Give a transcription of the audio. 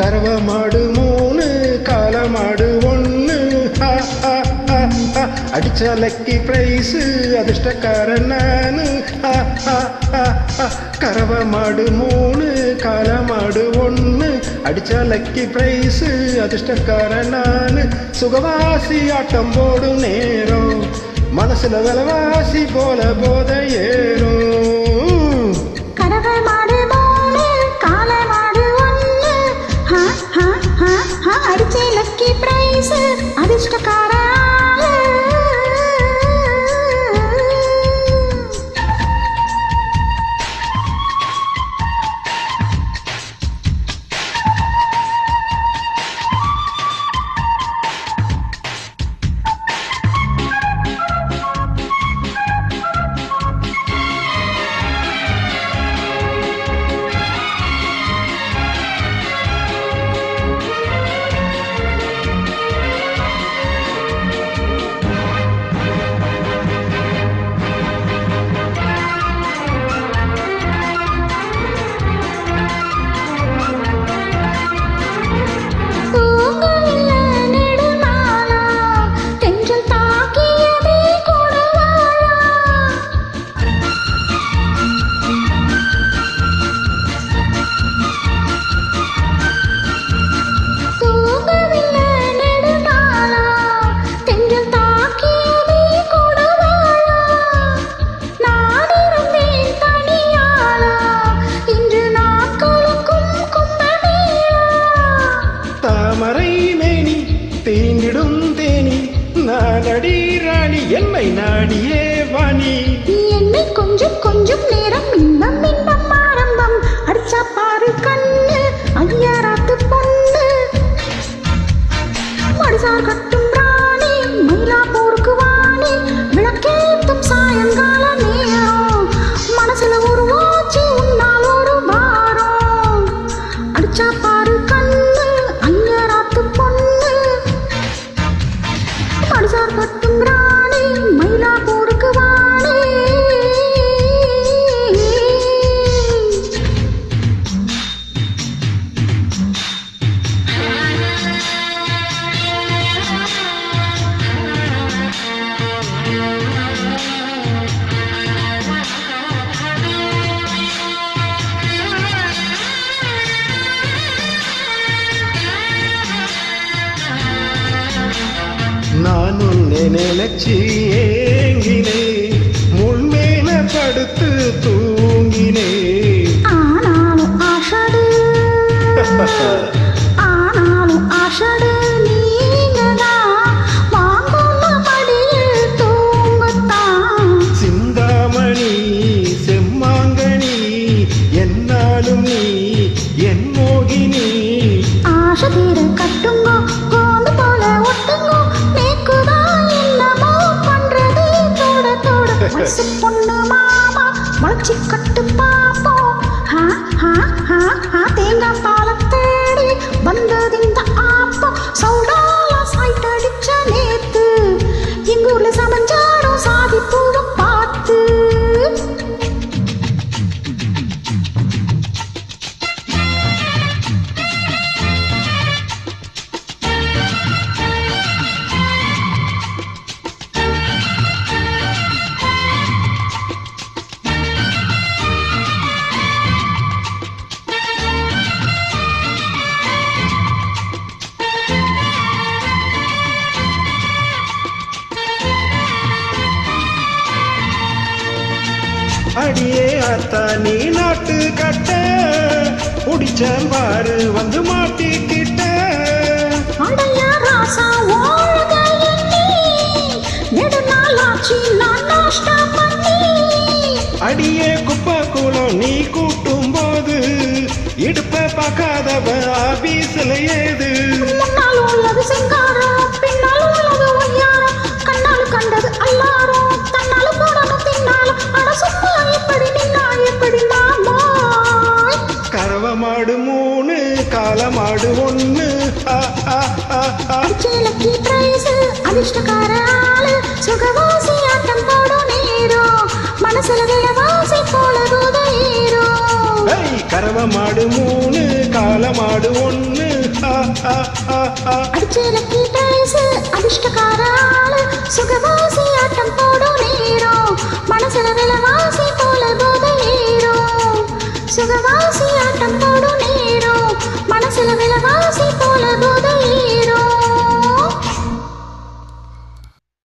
கறவ மாடு 3 கால மாடு 1 அடிச்ச லக்கி பிரைஸ் அதிர்ஷ்டக்காரன் நானு கறவ மாடு 3 கால மாடு 1 அடிச்ச லக்கி பிரைஸ் அதிர்ஷ்டக்காரன் நானு சுகவாசி ஆட்டம் போடும் நேரம் மனசுல விலவாசி போல போத ஏறும் லக்கி பிரைஸ் அதிர்ஷ்டக்கார நாடி ராணி என்னை நாடியே வாணி என்னை கொஞ்சம் கொஞ்சம் நேரம் இன்பம் இன்பம் ஆரம்பம் அடிச்சா பாரு கண்ணு ஐயராத்து பொண்ணு மடிசார் கட்டும் ராணி மயிலாப்பூருக்கு வாணி விளக்கேத்தும் சாயங்கால நேரம் மனசுல ஒரு வாச்சி உன்னால் ஒரு பாரம் அடிச்சா பாரு கண்ணு ஐயராத்து பொண்ணு மடிசார் கட்டும் ராணி மயிலாப்பூருக்கு வாணி நான் உன்னை நினைச்சு ஏங்கினே முள்மேல படுத்து தூங்கினே ஆனாலும் ஆஷடு நீங்கதான் வாங்குள்ள படியில் தூங்கத்தான் சிந்தாமணி செம்மாங்கனி என்னாலும் நீ என் மோகினி ஆஷை தீர கட்டுங்கோ கோந்து போல ஒட்டுங்கோ நேக்குதான் என்னமோ பண்றது தோட தோட வயசு பொண்ணு மாமா வளர்ச்சி கட்டு பாப்போம் தேங்காய் பால தேடி வந்தது இந்த ஆப்பம் சௌடால சைட் அடிச்ச நேத்து எங்கூர்ல சமஞ்சாடும் சாதி பூவை பார்த்து அடியே அத்தா நீ நாட்டு கட்ட புடிச்சம்பாரு வந்து மாட்டிக்கிட்ட அடையா ராசா ஓழக எண்ணி நெடுநாளாச்சி நான் நாஷ்டா பண்ணி அடியே குப்பை கூலம் நீ கூட்டும் போது இடுப்ப பார்க்காதவ ஆபீஸ்ல ஏது முன்னால் உள்ளது செங்கார காலமாடு ஒண்ணு அடிச்சேலக்கி பிரைஸ் அதிர்ஷ்டக்கார ஆளு சுகவாசி ஆட்டம் போடும் நேரம் மனசுல விழவாசி போல ஏறும் கறவ மாடு 3 காலமாடு ஒண்ணு அடிச்சேலக்கி பிரைஸ் அதிர்ஷ்டக்கார ஆளு சுகவாசி